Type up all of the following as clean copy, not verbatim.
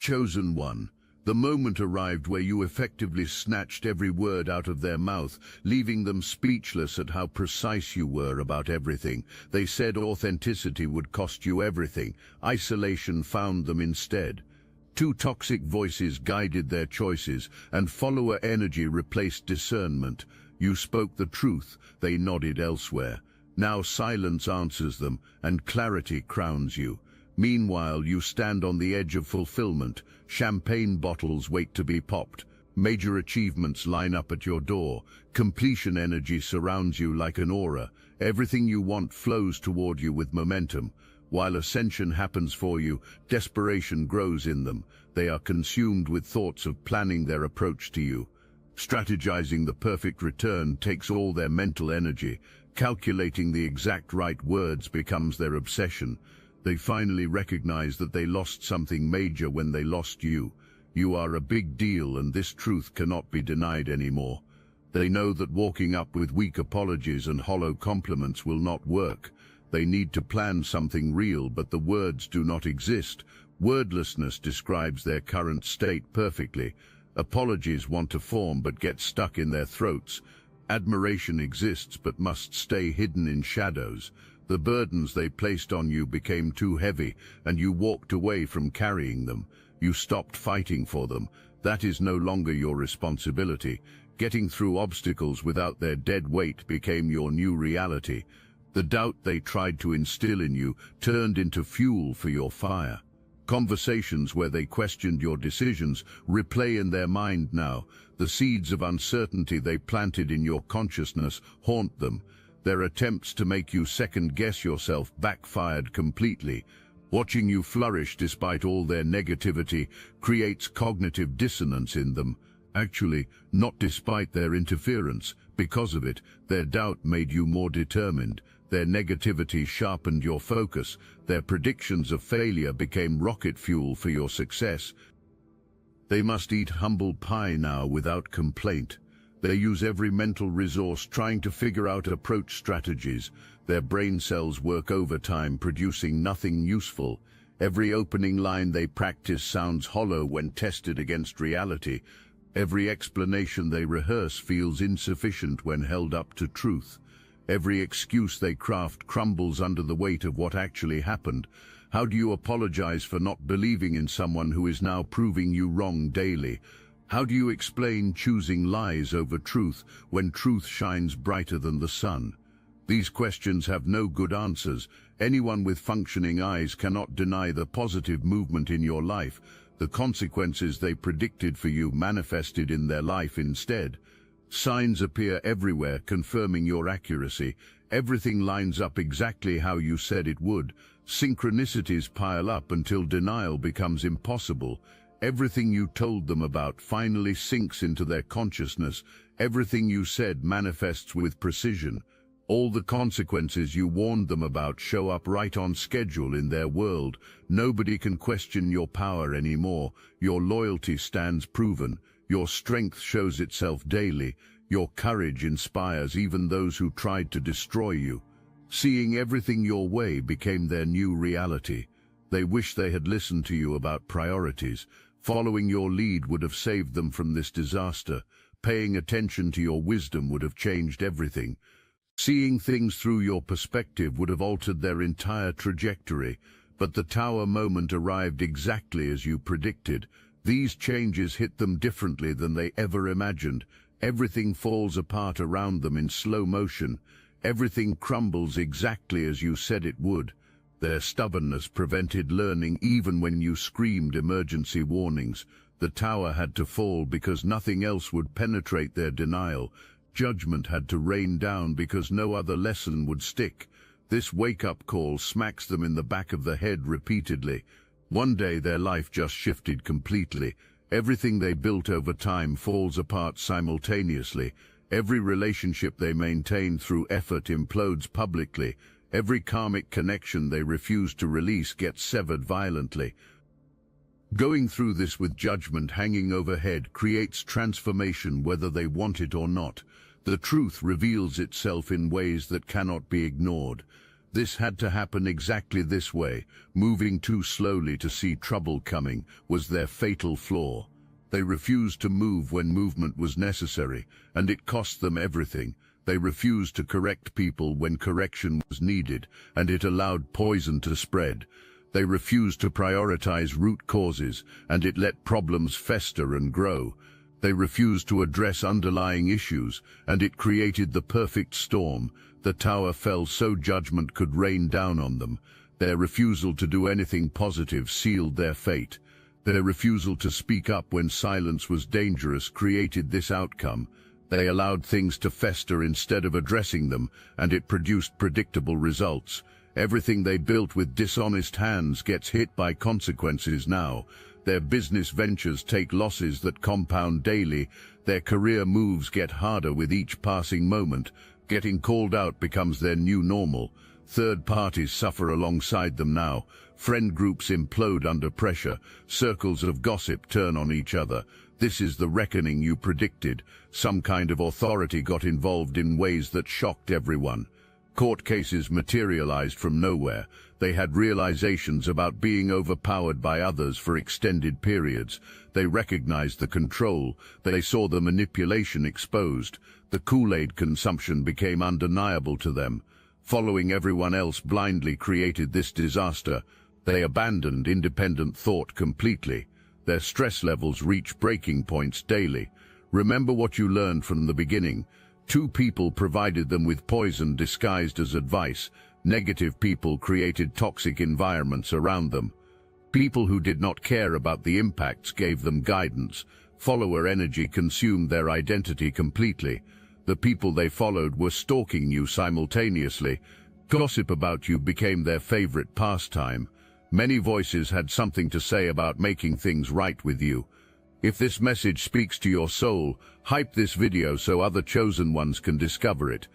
Chosen one. The moment arrived where you effectively snatched every word out of their mouth, leaving them speechless at how precise you were about everything. They said authenticity would cost you everything. Isolation found them instead. Two toxic voices guided their choices, and follower energy replaced discernment. You spoke the truth, they nodded elsewhere. Now silence answers them, and clarity crowns you. Meanwhile, you stand on the edge of fulfillment. Champagne bottles wait to be popped. Major achievements line up at your door. Completion energy surrounds you like an aura. Everything you want flows toward you with momentum. While ascension happens for you, desperation grows in them. They are consumed with thoughts of planning their approach to you. Strategizing the perfect return takes all their mental energy. Calculating the exact right words becomes their obsession. They finally recognize that they lost something major when they lost you. You are a big deal, and this truth cannot be denied anymore. They know that walking up with weak apologies and hollow compliments will not work. They need to plan something real, but the words do not exist. Wordlessness describes their current state perfectly. Apologies want to form but get stuck in their throats. Admiration exists but must stay hidden in shadows. The burdens they placed on you became too heavy, and you walked away from carrying them. You stopped fighting for them. That is no longer your responsibility. Getting through obstacles without their dead weight became your new reality. The doubt they tried to instill in you turned into fuel for your fire. Conversations where they questioned your decisions replay in their mind now. The seeds of uncertainty they planted in your consciousness haunt them. Their attempts to make you second-guess yourself backfired completely. Watching you flourish despite all their negativity creates cognitive dissonance in them. Actually, not despite their interference. Because of it, their doubt made you more determined. Their negativity sharpened your focus. Their predictions of failure became rocket fuel for your success. They must eat humble pie now without complaint. They use every mental resource trying to figure out approach strategies. Their brain cells work overtime, producing nothing useful. Every opening line they practice sounds hollow when tested against reality. Every explanation they rehearse feels insufficient when held up to truth. Every excuse they craft crumbles under the weight of what actually happened. How do you apologize for not believing in someone who is now proving you wrong daily? How do you explain choosing lies over truth when truth shines brighter than the sun? These questions have no good answers. Anyone with functioning eyes cannot deny the positive movement in your life. The consequences they predicted for you manifested in their life instead. Signs appear everywhere confirming your accuracy. Everything lines up exactly how you said it would. Synchronicities pile up until denial becomes impossible. Everything you told them about finally sinks into their consciousness. Everything you said manifests with precision. All the consequences you warned them about show up right on schedule in their world. Nobody can question your power anymore. Your loyalty stands proven. Your strength shows itself daily. Your courage inspires even those who tried to destroy you. Seeing everything your way became their new reality. They wish they had listened to you about priorities. Following your lead would have saved them from this disaster. Paying attention to your wisdom would have changed everything. Seeing things through your perspective would have altered their entire trajectory. But the tower moment arrived exactly as you predicted. These changes hit them differently than they ever imagined. Everything falls apart around them in slow motion. Everything crumbles exactly as you said it would. Their stubbornness prevented learning even when you screamed emergency warnings. The tower had to fall because nothing else would penetrate their denial. Judgment had to rain down because no other lesson would stick. This wake-up call smacks them in the back of the head repeatedly. One day their life just shifted completely. Everything they built over time falls apart simultaneously. Every relationship they maintained through effort implodes publicly. Every karmic connection they refuse to release gets severed violently. Going through this with judgment hanging overhead creates transformation whether they want it or not. The truth reveals itself in ways that cannot be ignored. This had to happen exactly this way. Moving too slowly to see trouble coming was their fatal flaw. They refused to move when movement was necessary, and it cost them everything. They refused to correct people when correction was needed, and it allowed poison to spread. They refused to prioritize root causes, and it let problems fester and grow. They refused to address underlying issues, and it created the perfect storm. The tower fell so judgment could rain down on them. Their refusal to do anything positive sealed their fate. Their refusal to speak up when silence was dangerous created this outcome. They allowed things to fester instead of addressing them, and it produced predictable results. Everything they built with dishonest hands gets hit by consequences now. Their business ventures take losses that compound daily. Their career moves get harder with each passing moment. Getting called out becomes their new normal. Third parties suffer alongside them now. Friend groups implode under pressure. Circles of gossip turn on each other. This is the reckoning you predicted. Some kind of authority got involved in ways that shocked everyone. Court cases materialized from nowhere. They had realizations about being overpowered by others for extended periods. They recognized the control. They saw the manipulation exposed. The Kool-Aid consumption became undeniable to them. Following everyone else blindly created this disaster. They abandoned independent thought completely. Their stress levels reach breaking points daily. Remember what you learned from the beginning. Two people provided them with poison disguised as advice. Negative people created toxic environments around them. People who did not care about the impacts gave them guidance. Follower energy consumed their identity completely. The people they followed were stalking you simultaneously. Gossip about you became their favorite pastime. Many voices had something to say about making things right with you. If this message speaks to your soul, hype this video so other chosen ones can discover it.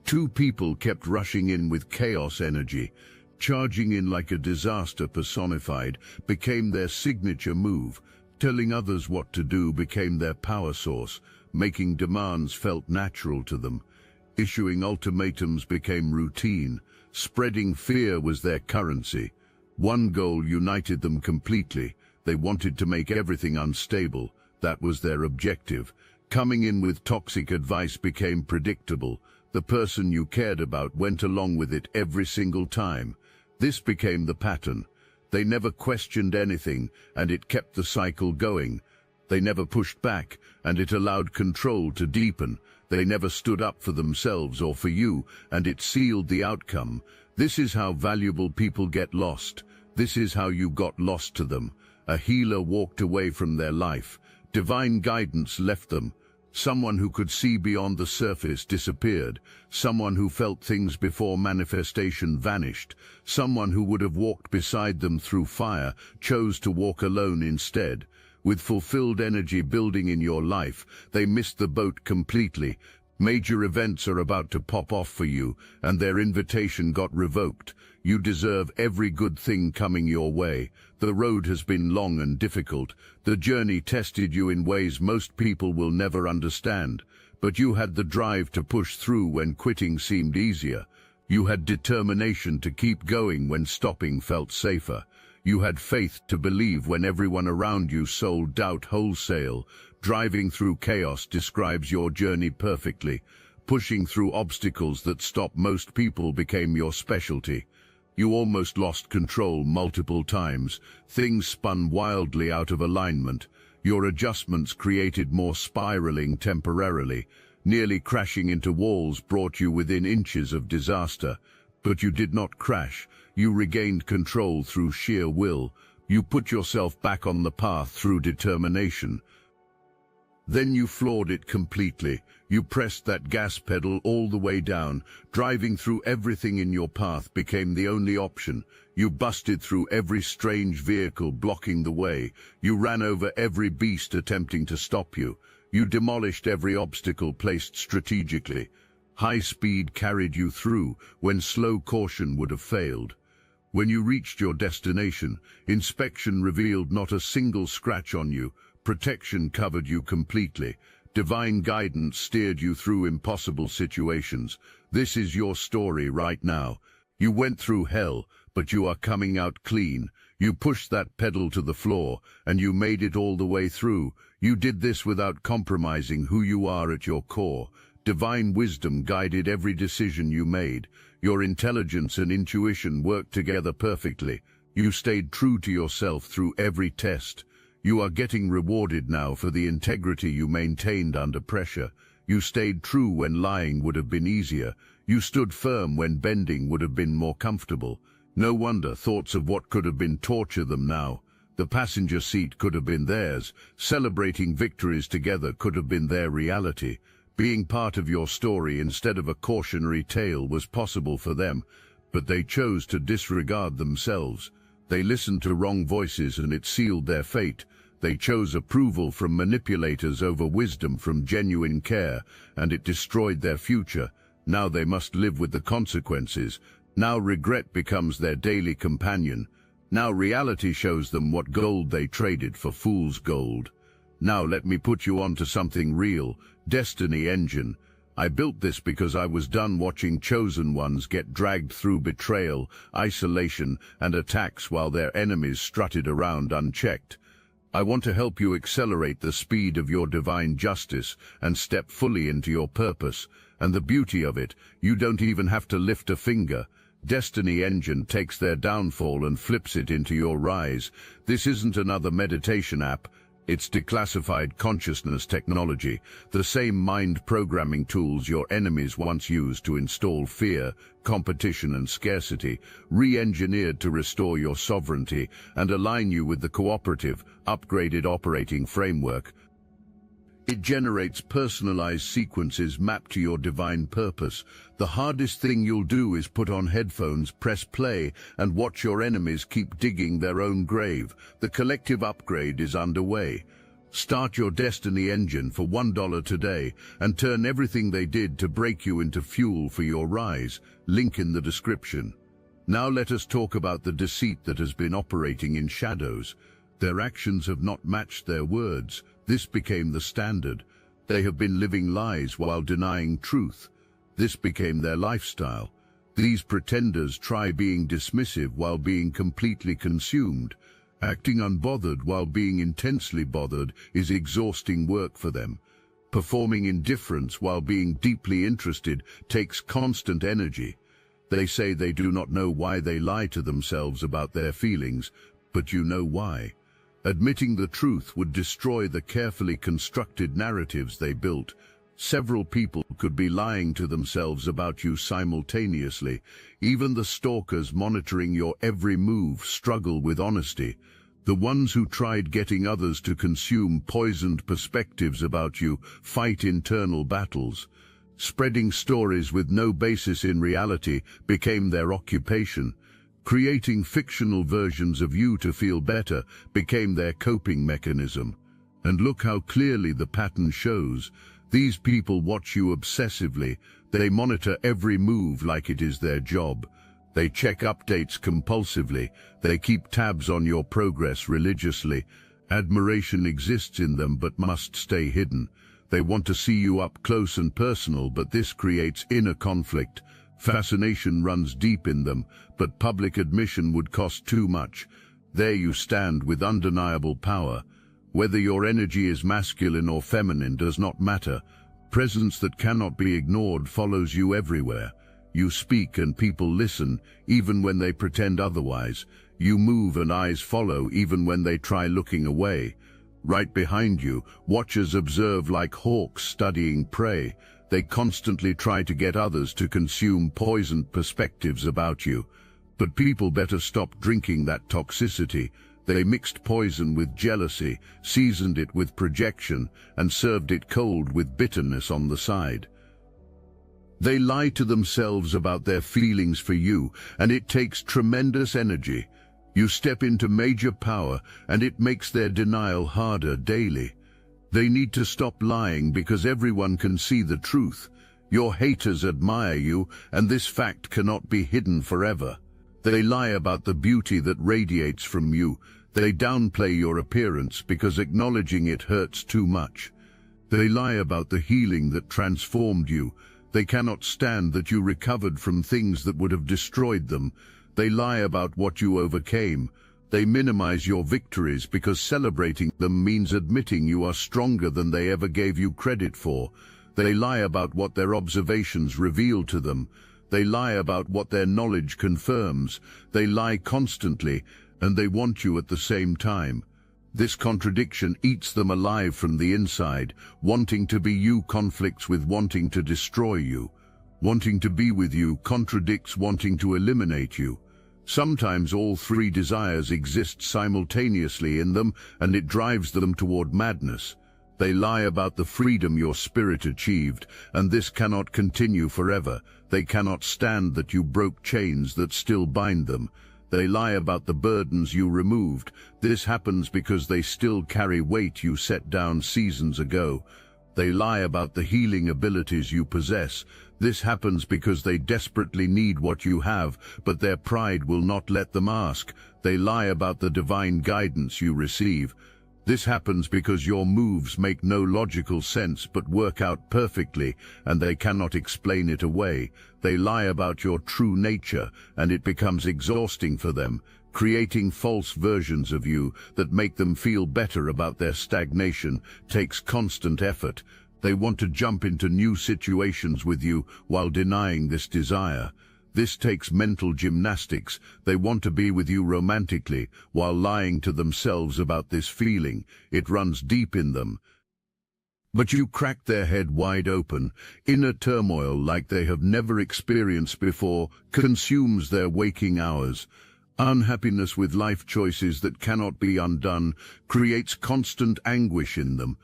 Two people kept rushing in with chaos energy. Charging in like a disaster personified became their signature move. Telling others what to do became their power source. Making demands felt natural to them. Issuing ultimatums became routine. Spreading fear was their currency. One goal united them completely. They wanted to make everything unstable. That was their objective. Coming in with toxic advice became predictable. The person you cared about went along with it every single time. This became the pattern. They never questioned anything, and it kept the cycle going. They never pushed back, and it allowed control to deepen. They never stood up for themselves or for you, and it sealed the outcome. This is how valuable people get lost. This is how you got lost to them. A healer walked away from their life. Divine guidance left them. Someone who could see beyond the surface disappeared. Someone who felt things before manifestation vanished. Someone who would have walked beside them through fire chose to walk alone instead. With fulfilled energy building in your life, they missed the boat completely. Major events are about to pop off for you, and their invitation got revoked. You deserve every good thing coming your way. The road has been long and difficult. The journey tested you in ways most people will never understand. But you had the drive to push through when quitting seemed easier. You had determination to keep going when stopping felt safer. You had faith to believe when everyone around you sold doubt wholesale. Driving through chaos describes your journey perfectly. Pushing through obstacles that stop most people became your specialty. You almost lost control multiple times. Things spun wildly out of alignment. Your adjustments created more spiraling temporarily. Nearly crashing into walls brought you within inches of disaster. But you did not crash. You regained control through sheer will. You put yourself back on the path through determination. Then you floored it completely. You pressed that gas pedal all the way down. Driving through everything in your path became the only option. You busted through every strange vehicle blocking the way. You ran over every beast attempting to stop you. You demolished every obstacle placed strategically. High speed carried you through when slow caution would have failed. When you reached your destination, inspection revealed not a single scratch on you. Protection covered you completely. Divine guidance steered you through impossible situations. This is your story right now. You went through hell, but you are coming out clean. You pushed that pedal to the floor, and you made it all the way through. You did this without compromising who you are at your core. Divine wisdom guided every decision you made. Your intelligence and intuition worked together perfectly. You stayed true to yourself through every test. You are getting rewarded now for the integrity you maintained under pressure. You stayed true when lying would have been easier. You stood firm when bending would have been more comfortable. No wonder thoughts of what could have been torture them now. The passenger seat could have been theirs. Celebrating victories together could have been their reality. Being part of your story instead of a cautionary tale was possible for them, but they chose to disregard themselves. They listened to wrong voices and it sealed their fate. They chose approval from manipulators over wisdom from genuine care, and it destroyed their future. Now they must live with the consequences. Now regret becomes their daily companion. Now reality shows them what gold they traded for fool's gold. Now let me put you onto something real. Destiny Engine. I built this because I was done watching chosen ones get dragged through betrayal, isolation, and attacks while their enemies strutted around unchecked. I want to help you accelerate the speed of your divine justice and step fully into your purpose. And the beauty of it, you don't even have to lift a finger. Destiny Engine takes their downfall and flips it into your rise. This isn't another meditation app. It's declassified consciousness technology, the same mind programming tools your enemies once used to install fear, competition and scarcity, re-engineered to restore your sovereignty and align you with the cooperative, upgraded operating framework. It generates personalized sequences mapped to your divine purpose. The hardest thing you'll do is put on headphones, press play, and watch your enemies keep digging their own grave. The collective upgrade is underway. Start your Destiny Engine for $1 today and turn everything they did to break you into fuel for your rise. Link in the description. Now let us talk about the deceit that has been operating in shadows. Their actions have not matched their words. This became the standard. They have been living lies while denying truth. This became their lifestyle. These pretenders try being dismissive while being completely consumed. Acting unbothered while being intensely bothered is exhausting work for them. Performing indifference while being deeply interested takes constant energy. They say they do not know why they lie to themselves about their feelings, but you know why. Admitting the truth would destroy the carefully constructed narratives they built. Several people could be lying to themselves about you simultaneously. Even the stalkers monitoring your every move struggle with honesty. The ones who tried getting others to consume poisoned perspectives about you fight internal battles. Spreading stories with no basis in reality became their occupation. Creating fictional versions of you to feel better became their coping mechanism. And look how clearly the pattern shows. These people watch you obsessively. They monitor every move like it is their job. They check updates compulsively. They keep tabs on your progress religiously. Admiration exists in them but must stay hidden. They want to see you up close and personal, but this creates inner conflict. Fascination runs deep in them, but public admission would cost too much. There you stand with undeniable power. Whether your energy is masculine or feminine does not matter. Presence that cannot be ignored follows you everywhere. You speak and people listen, even when they pretend otherwise. You move and eyes follow, even when they try looking away. Right behind you, watchers observe like hawks studying prey. They constantly try to get others to consume poisoned perspectives about you. But people better stop drinking that toxicity. They mixed poison with jealousy, seasoned it with projection, and served it cold with bitterness on the side. They lie to themselves about their feelings for you, and it takes tremendous energy. You step into major power, and it makes their denial harder daily. They need to stop lying because everyone can see the truth. Your haters admire you, and this fact cannot be hidden forever. They lie about the beauty that radiates from you. They downplay your appearance because acknowledging it hurts too much. They lie about the healing that transformed you. They cannot stand that you recovered from things that would have destroyed them. They lie about what you overcame. They minimize your victories because celebrating them means admitting you are stronger than they ever gave you credit for. They lie about what their observations reveal to them. They lie about what their knowledge confirms. They lie constantly, and they want you at the same time. This contradiction eats them alive from the inside. Wanting to be you conflicts with wanting to destroy you. Wanting to be with you contradicts wanting to eliminate you. Sometimes all three desires exist simultaneously in them, and it drives them toward madness. They lie about the freedom your spirit achieved, and this cannot continue forever. They cannot stand that you broke chains that still bind them. They lie about the burdens you removed. This happens because they still carry weight you set down seasons ago. They lie about the healing abilities you possess. This happens because they desperately need what you have, but their pride will not let them ask. They lie about the divine guidance you receive. This happens because your moves make no logical sense but work out perfectly, and they cannot explain it away. They lie about your true nature, and it becomes exhausting for them, creating false versions of you that make them feel better about their stagnation. Takes constant effort. They want to jump into new situations with you while denying this desire. This takes mental gymnastics. They want to be with you romantically while lying to themselves about this feeling. It runs deep in them. But you crack their head wide open. Inner turmoil like they have never experienced before consumes their waking hours. Unhappiness with life choices that cannot be undone creates constant anguish in them.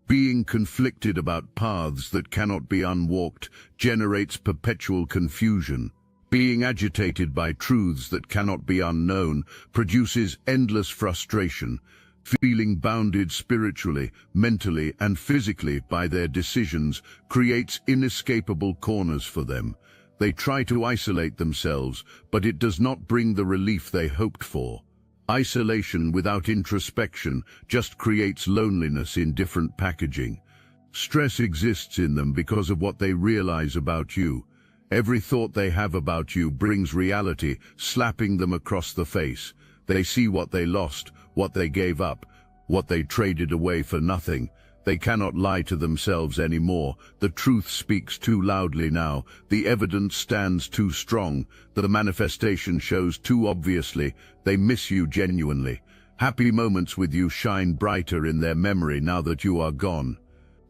Being conflicted about paths that cannot be unwalked generates perpetual confusion. Being agitated by truths that cannot be unknown produces endless frustration. Feeling bounded spiritually, mentally, and physically by their decisions creates inescapable corners for them. They try to isolate themselves, but it does not bring the relief they hoped for. Isolation without introspection just creates loneliness in different packaging. Stress exists in them because of what they realize about you. Every thought they have about you brings reality, slapping them across the face. They see what they lost, what they gave up, what they traded away for nothing. They cannot lie to themselves anymore. The truth speaks too loudly now. The evidence stands too strong. The manifestation shows too obviously. They miss you genuinely. Happy moments with you shine brighter in their memory now that you are gone.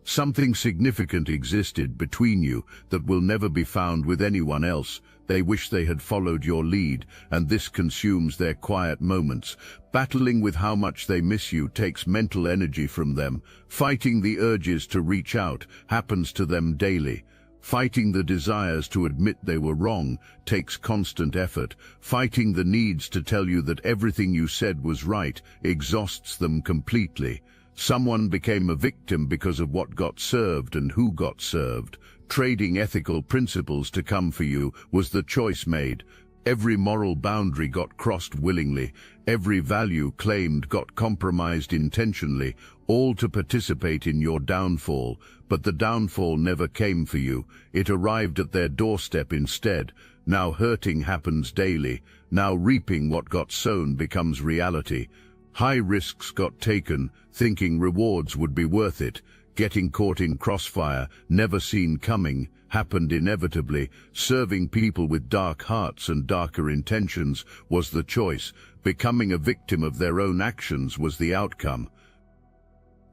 Something significant existed between you that will never be found with anyone else. They wish they had followed your lead, and this consumes their quiet moments. Battling with how much they miss you takes mental energy from them. Fighting the urges to reach out happens to them daily. Fighting the desires to admit they were wrong takes constant effort. Fighting the needs to tell you that everything you said was right exhausts them completely. Someone became a victim because of what got served and who got served. Trading ethical principles to come for you was the choice made. Every moral boundary got crossed willingly. Every value claimed got compromised intentionally, all to participate in your downfall. But the downfall never came for you. It arrived at their doorstep instead. Now hurting happens daily. Now reaping what got sown becomes reality. High risks got taken, thinking rewards would be worth it. Getting caught in crossfire, never seen coming, happened inevitably. Serving people with dark hearts and darker intentions was the choice. Becoming a victim of their own actions was the outcome.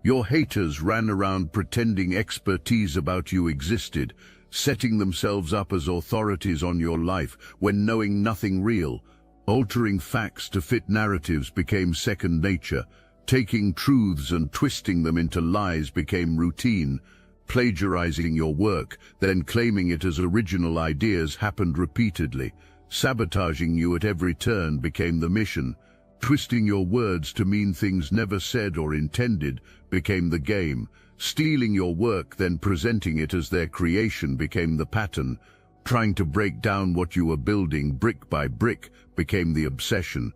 Your haters ran around pretending expertise about you existed, setting themselves up as authorities on your life when knowing nothing real. Altering facts to fit narratives became second nature. Taking truths and twisting them into lies became routine. Plagiarizing your work, then claiming it as original ideas happened repeatedly. Sabotaging you at every turn became the mission. Twisting your words to mean things never said or intended became the game. Stealing your work, then presenting it as their creation became the pattern. Trying to break down what you were building brick by brick became the obsession.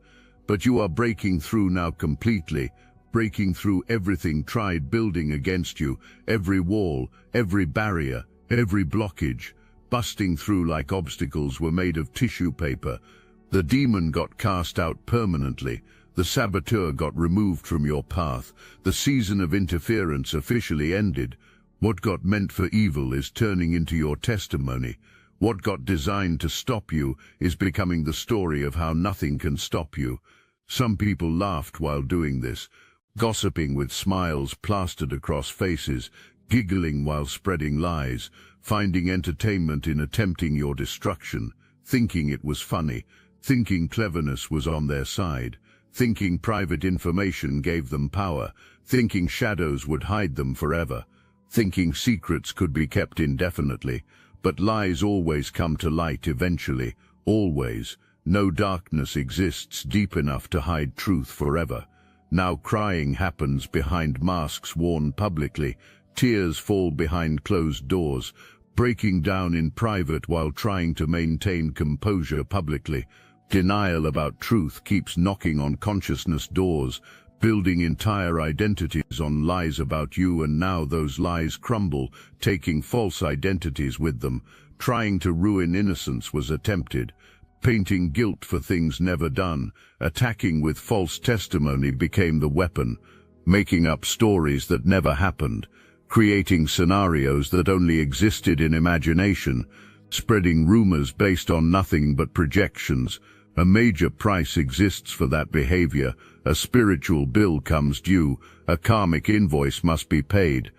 But you are breaking through now completely. breaking through everything tried building against you, every wall, every barrier, every blockage. Busting through like obstacles were made of tissue paper. The demon got cast out permanently. The saboteur got removed from your path. The season of interference officially ended. What got meant for evil is turning into your testimony. What got designed to stop you is becoming the story of how nothing can stop you. Some people laughed while doing this, gossiping with smiles plastered across faces, giggling while spreading lies, finding entertainment in attempting your destruction, thinking it was funny, thinking cleverness was on their side, thinking private information gave them power, thinking shadows would hide them forever, thinking secrets could be kept indefinitely. But lies always come to light eventually, always. No darkness exists deep enough to hide truth forever. Now crying happens behind masks worn publicly, tears fall behind closed doors, breaking down in private while trying to maintain composure publicly. Denial about truth keeps knocking on consciousness doors, building entire identities on lies about you, and now those lies crumble, taking false identities with them. Trying to ruin innocence was attempted. Painting guilt for things never done, attacking with false testimony became the weapon, making up stories that never happened, creating scenarios that only existed in imagination, spreading rumors based on nothing but projections. A major price exists for that behavior. A spiritual bill comes due. A karmic invoice must be paid.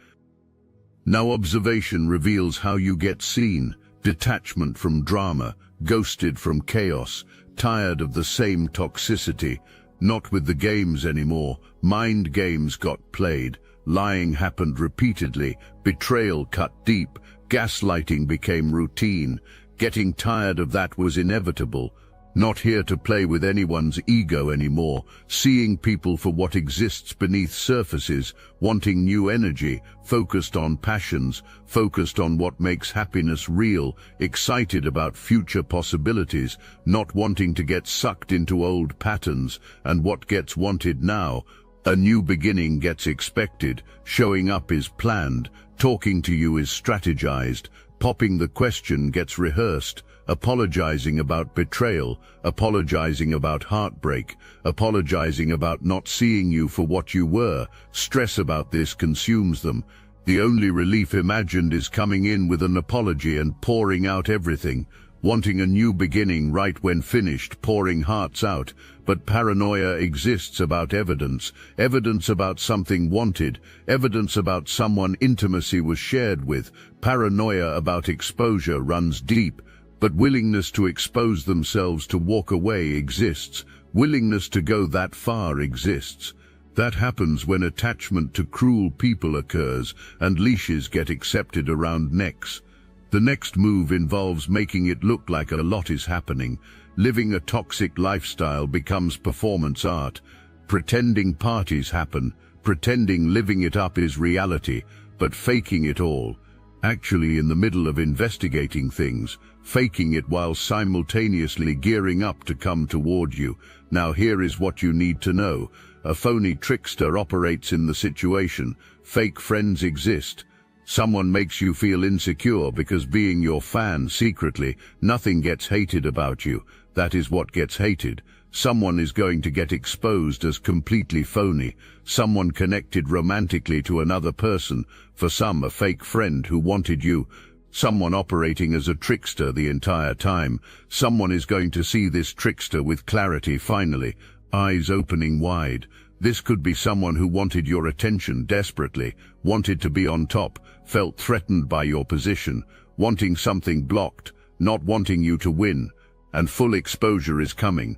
Now observation reveals how you get seen. Detachment from drama, ghosted from chaos, tired of the same toxicity. Not with the games anymore. Mind games got played. Lying happened repeatedly. Betrayal cut deep. Gaslighting became routine. Getting tired of that was inevitable. Not here to play with anyone's ego anymore, seeing people for what exists beneath surfaces, wanting new energy, focused on passions, focused on what makes happiness real, excited about future possibilities, not wanting to get sucked into old patterns. And what gets wanted now? A new beginning gets expected, showing up is planned, talking to you is strategized, popping the question gets rehearsed, apologizing about betrayal, apologizing about heartbreak, apologizing about not seeing you for what you were. Stress about this consumes them. The only relief imagined is coming in with an apology and pouring out everything, wanting a new beginning right when finished, pouring hearts out. But paranoia exists about evidence, evidence about something wanted, evidence about someone intimacy was shared with. Paranoia about exposure runs deep. But willingness to expose themselves to walk away exists. Willingness to go that far exists. That happens when attachment to cruel people occurs and leashes get accepted around necks. The next move involves making it look like a lot is happening. Living a toxic lifestyle becomes performance art. Pretending parties happen, pretending living it up is reality, but faking it all. Actually in the middle of investigating things, faking it while simultaneously gearing up to come toward you. Now here is what you need to know. A phony trickster operates in the situation. Fake friends exist. Someone makes you feel insecure because being your fan secretly, nothing gets hated about you. That is what gets hated. Someone is going to get exposed as completely phony. Someone connected romantically to another person. For some, a fake friend who wanted you. Someone operating as a trickster the entire time. Someone is going to see this trickster with clarity finally, eyes opening wide. This could be someone who wanted your attention desperately, wanted to be on top, felt threatened by your position, wanting something blocked, not wanting you to win. And full exposure is coming.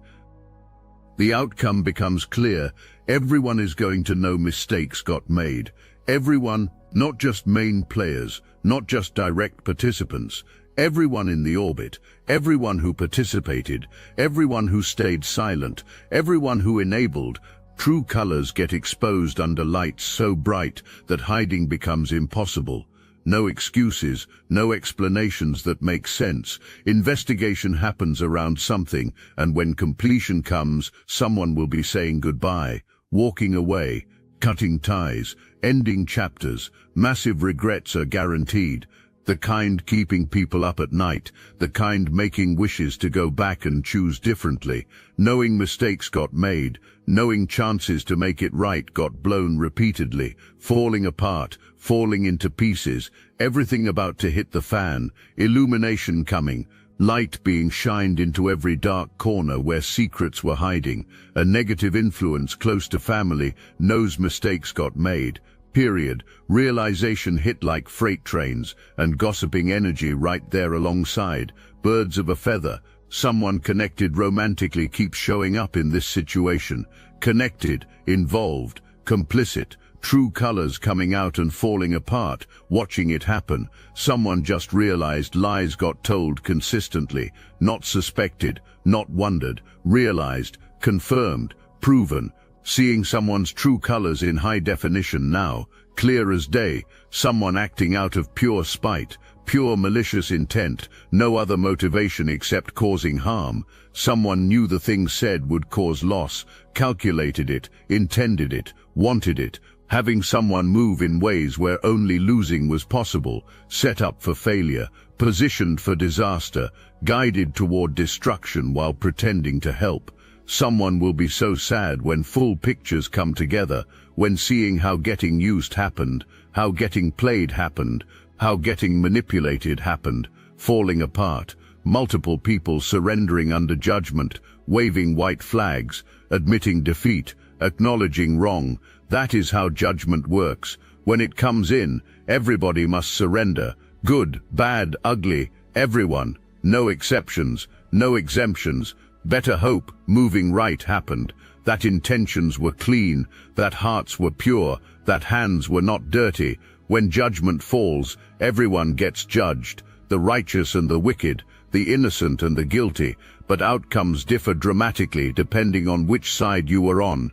The outcome becomes clear. Everyone is going to know mistakes got made. Everyone, not just main players, not just direct participants. Everyone in the orbit, everyone who participated, everyone who stayed silent, everyone who enabled. True colors get exposed under lights so bright that hiding becomes impossible. No excuses, no explanations that make sense. Investigation happens around something, and when completion comes, someone will be saying goodbye, walking away, cutting ties, ending chapters. Massive regrets are guaranteed. The kind keeping people up at night, the kind making wishes to go back and choose differently, knowing mistakes got made, knowing chances to make it right got blown repeatedly, falling apart, falling into pieces, everything about to hit the fan, illumination coming, light being shined into every dark corner where secrets were hiding, a negative influence close to family knows mistakes got made. Period. Realization hit like freight trains, and gossiping energy right there alongside. Birds of a feather. Someone connected romantically keeps showing up in this situation. Connected, involved, complicit. True colors coming out and falling apart, watching it happen. Someone just realized lies got told consistently. Not suspected, not wondered. Realized, confirmed, proven. Seeing someone's true colors in high definition now, clear as day, someone acting out of pure spite, pure malicious intent, no other motivation except causing harm. Someone knew the thing said would cause loss, calculated it, intended it, wanted it, having someone move in ways where only losing was possible, set up for failure, positioned for disaster, guided toward destruction while pretending to help. Someone will be so sad when full pictures come together, when seeing how getting used happened, how getting played happened, how getting manipulated happened, falling apart, multiple people surrendering under judgment, waving white flags, admitting defeat, acknowledging wrong. That is how judgment works. When it comes in, everybody must surrender. Good, bad, ugly, everyone. No exceptions, no exemptions. Better hope moving right happened, that intentions were clean, that hearts were pure, that hands were not dirty. When judgment falls, everyone gets judged, the righteous and the wicked, the innocent and the guilty, but outcomes differ dramatically depending on which side you were on.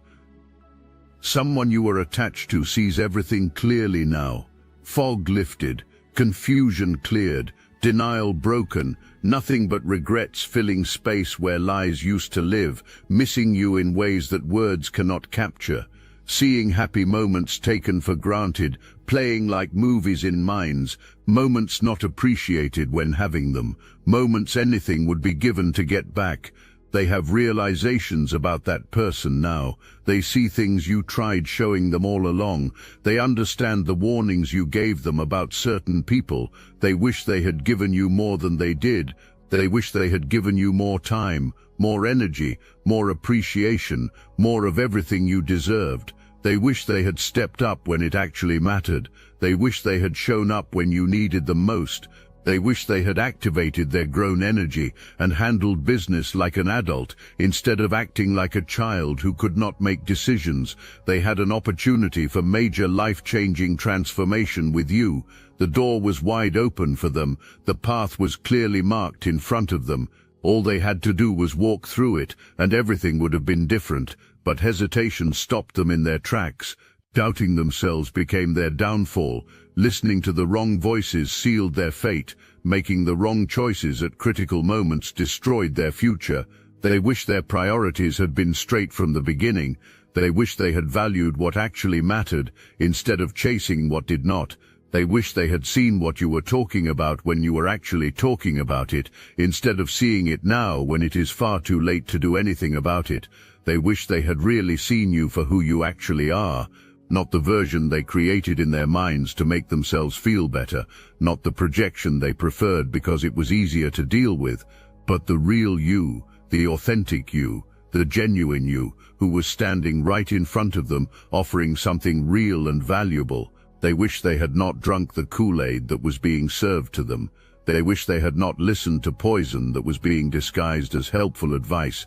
Someone you were attached to sees everything clearly now. Fog lifted, confusion cleared, denial broken, nothing but regrets filling space where lies used to live, missing you in ways that words cannot capture. Seeing happy moments taken for granted, playing like movies in minds, moments not appreciated when having them, moments anything would be given to get back. They have realizations about that person now. They see things you tried showing them all along. They understand the warnings you gave them about certain people. They wish they had given you more than they did. They wish they had given you more time, more energy, more appreciation, more of everything you deserved. They wish they had stepped up when it actually mattered. They wish they had shown up when you needed them most. They wish they had activated their grown energy and handled business like an adult instead of acting like a child who could not make decisions. They had an opportunity for major life-changing transformation with you. The door was wide open for them. The path was clearly marked in front of them. All they had to do was walk through it, and everything would have been different. But hesitation stopped them in their tracks. Doubting themselves became their downfall. Listening to the wrong voices sealed their fate. Making the wrong choices at critical moments destroyed their future. They wish their priorities had been straight from the beginning. They wish they had valued what actually mattered, instead of chasing what did not. They wish they had seen what you were talking about when you were actually talking about it, instead of seeing it now when it is far too late to do anything about it. They wish they had really seen you for who you actually are. Not the version they created in their minds to make themselves feel better, not the projection they preferred because it was easier to deal with, but the real you, the authentic you, the genuine you, who was standing right in front of them, offering something real and valuable. They wish they had not drunk the Kool-Aid that was being served to them. They wish they had not listened to poison that was being disguised as helpful advice.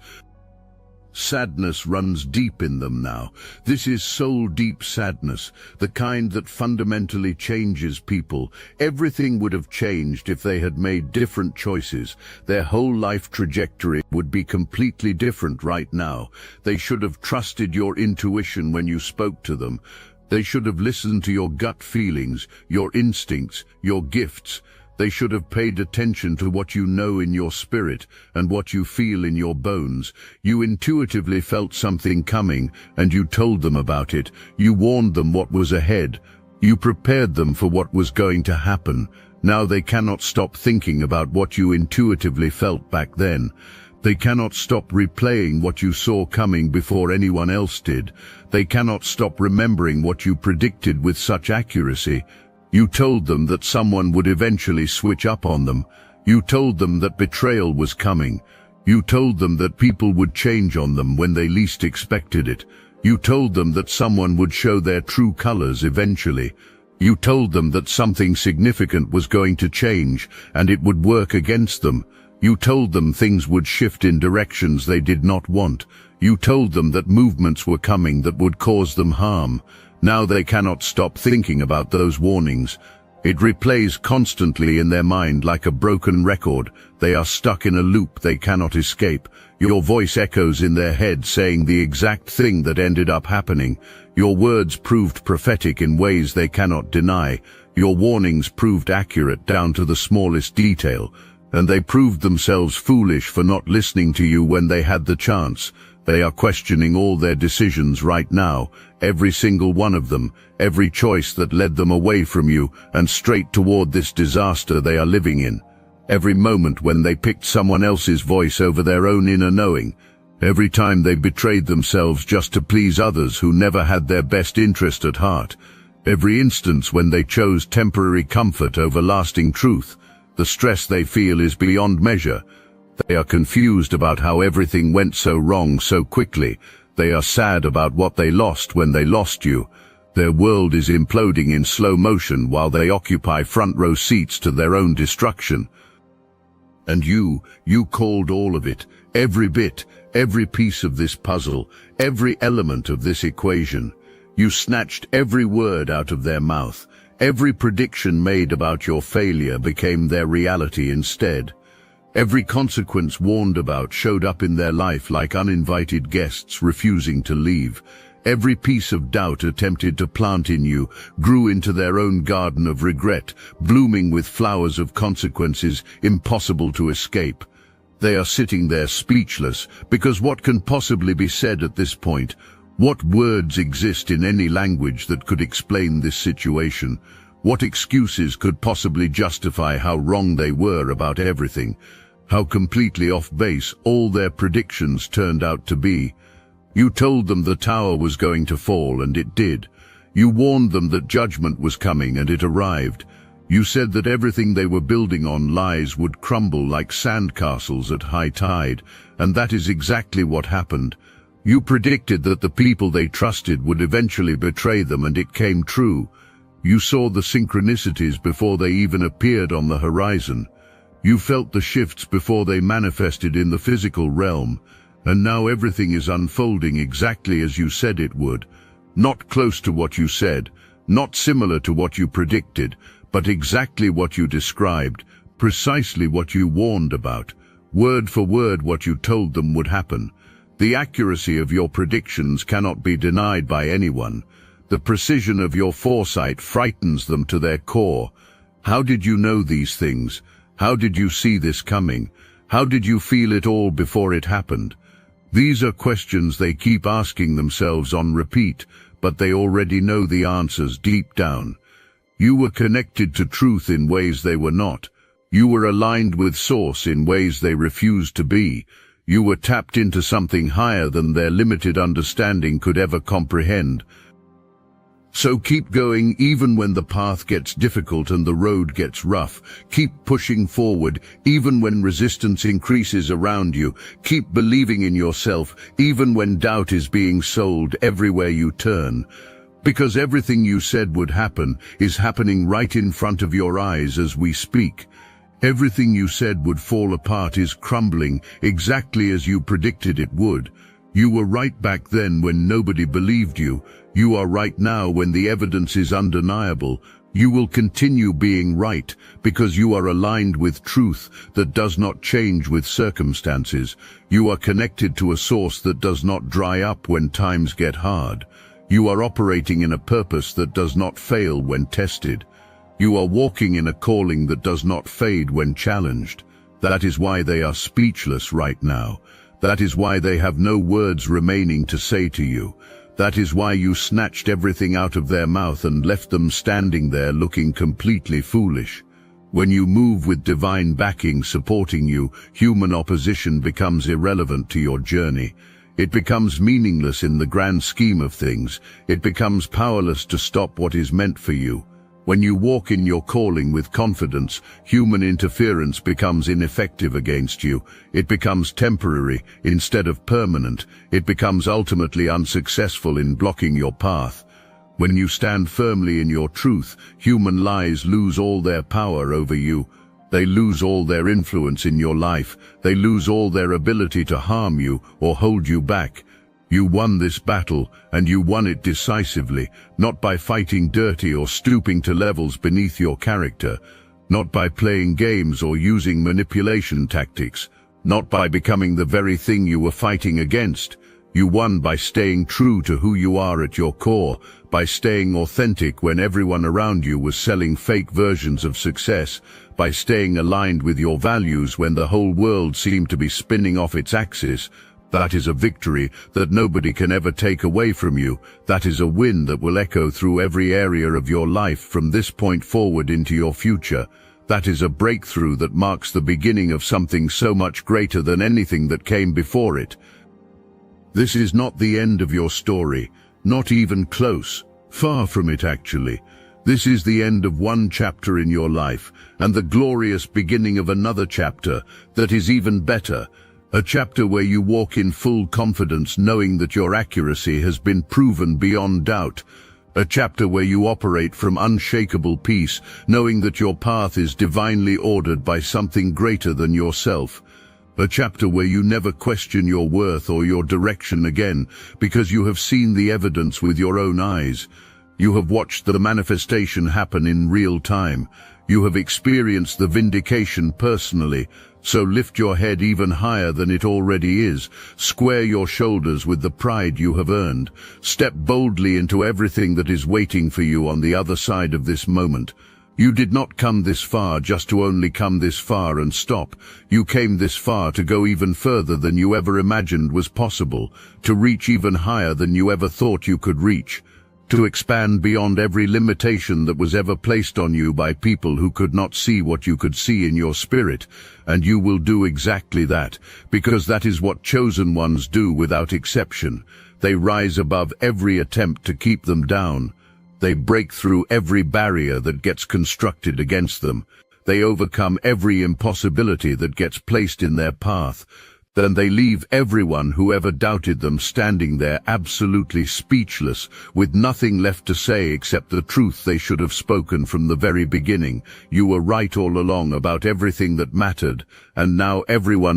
Sadness runs deep in them now. This is soul-deep sadness, the kind that fundamentally changes people. Everything would have changed if they had made different choices. Their whole life trajectory would be completely different right now. They should have trusted your intuition when you spoke to them. They should have listened to your gut feelings, your instincts, your gifts. They should have paid attention to what you know in your spirit and what you feel in your bones. You intuitively felt something coming, and you told them about it. You warned them what was ahead. You prepared them for what was going to happen. Now they cannot stop thinking about what you intuitively felt back then. They cannot stop replaying what you saw coming before anyone else did. They cannot stop remembering what you predicted with such accuracy. You told them that someone would eventually switch up on them. You told them that betrayal was coming. You told them that people would change on them when they least expected it. You told them that someone would show their true colors eventually. You told them that something significant was going to change, and it would work against them. You told them things would shift in directions they did not want. You told them that movements were coming that would cause them harm. Now they cannot stop thinking about those warnings. It replays constantly in their mind like a broken record. They are stuck in a loop they cannot escape. Your voice echoes in their head saying the exact thing that ended up happening. Your words proved prophetic in ways they cannot deny. Your warnings proved accurate down to the smallest detail. And they proved themselves foolish for not listening to you when they had the chance. They are questioning all their decisions right now, every single one of them, every choice that led them away from you and straight toward this disaster they are living in. Every moment when they picked someone else's voice over their own inner knowing. Every time they betrayed themselves just to please others who never had their best interest at heart. Every instance when they chose temporary comfort over lasting truth. The stress they feel is beyond measure. They are confused about how everything went so wrong so quickly. They are sad about what they lost when they lost you. Their world is imploding in slow motion while they occupy front row seats to their own destruction. And you called all of it, every bit, every piece of this puzzle, every element of this equation. You snatched every word out of their mouth. Every prediction made about your failure became their reality instead. Every consequence warned about showed up in their life like uninvited guests refusing to leave. Every piece of doubt attempted to plant in you grew into their own garden of regret, blooming with flowers of consequences impossible to escape. They are sitting there speechless, because what can possibly be said at this point? What words exist in any language that could explain this situation? What excuses could possibly justify how wrong they were about everything? How completely off base all their predictions turned out to be. You told them the tower was going to fall, and it did. You warned them that judgment was coming, and it arrived. You said that everything they were building on lies would crumble like sandcastles at high tide, and that is exactly what happened. You predicted that the people they trusted would eventually betray them, and it came true. You saw the synchronicities before they even appeared on the horizon. You felt the shifts before they manifested in the physical realm, and now everything is unfolding exactly as you said it would. Not close to what you said, not similar to what you predicted, but exactly what you described, precisely what you warned about, word for word what you told them would happen. The accuracy of your predictions cannot be denied by anyone. The precision of your foresight frightens them to their core. How did you know these things? How did you see this coming? How did you feel it all before it happened? These are questions they keep asking themselves on repeat, but they already know the answers deep down. You were connected to truth in ways they were not. You were aligned with Source in ways they refused to be. You were tapped into something higher than their limited understanding could ever comprehend. So keep going even when the path gets difficult and the road gets rough. Keep pushing forward even when resistance increases around you. Keep believing in yourself even when doubt is being sold everywhere you turn. Because everything you said would happen is happening right in front of your eyes as we speak. Everything you said would fall apart is crumbling exactly as you predicted it would. You were right back then when nobody believed you. You are right now when the evidence is undeniable. You will continue being right because you are aligned with truth that does not change with circumstances. You are connected to a source that does not dry up when times get hard. You are operating in a purpose that does not fail when tested. You are walking in a calling that does not fade when challenged. That is why they are speechless right now. That is why they have no words remaining to say to you. That is why you snatched everything out of their mouth and left them standing there looking completely foolish. When you move with divine backing supporting you, human opposition becomes irrelevant to your journey. It becomes meaningless in the grand scheme of things. It becomes powerless to stop what is meant for you. When you walk in your calling with confidence, human interference becomes ineffective against you. It becomes temporary instead of permanent. It becomes ultimately unsuccessful in blocking your path. When you stand firmly in your truth, human lies lose all their power over you. They lose all their influence in your life. They lose all their ability to harm you or hold you back. You won this battle, and you won it decisively, not by fighting dirty or stooping to levels beneath your character, not by playing games or using manipulation tactics, not by becoming the very thing you were fighting against. You won by staying true to who you are at your core, by staying authentic when everyone around you was selling fake versions of success, by staying aligned with your values when the whole world seemed to be spinning off its axis. That is a victory that nobody can ever take away from you. That is a win that will echo through every area of your life from this point forward into your future. That is a breakthrough that marks the beginning of something so much greater than anything that came before it. This is not the end of your story, not even close. Far from it, actually. This is the end of one chapter in your life, and the glorious beginning of another chapter that is even better. A chapter where you walk in full confidence knowing that your accuracy has been proven beyond doubt. A chapter where you operate from unshakable peace, knowing that your path is divinely ordered by something greater than yourself. A chapter where you never question your worth or your direction again, because you have seen the evidence with your own eyes. You have watched the manifestation happen in real time. You have experienced the vindication personally. So lift your head even higher than it already is. Square your shoulders with the pride you have earned. Step boldly into everything that is waiting for you on the other side of this moment. You did not come this far just to only come this far and stop. You came this far to go even further than you ever imagined was possible, to reach even higher than you ever thought you could reach, to expand beyond every limitation that was ever placed on you by people who could not see what you could see in your spirit. And you will do exactly that, because that is what chosen ones do without exception. They rise above every attempt to keep them down. They break through every barrier that gets constructed against them. They overcome every impossibility that gets placed in their path. Then they leave everyone who ever doubted them standing there absolutely speechless, with nothing left to say except the truth they should have spoken from the very beginning. You were right all along about everything that mattered, and now everyone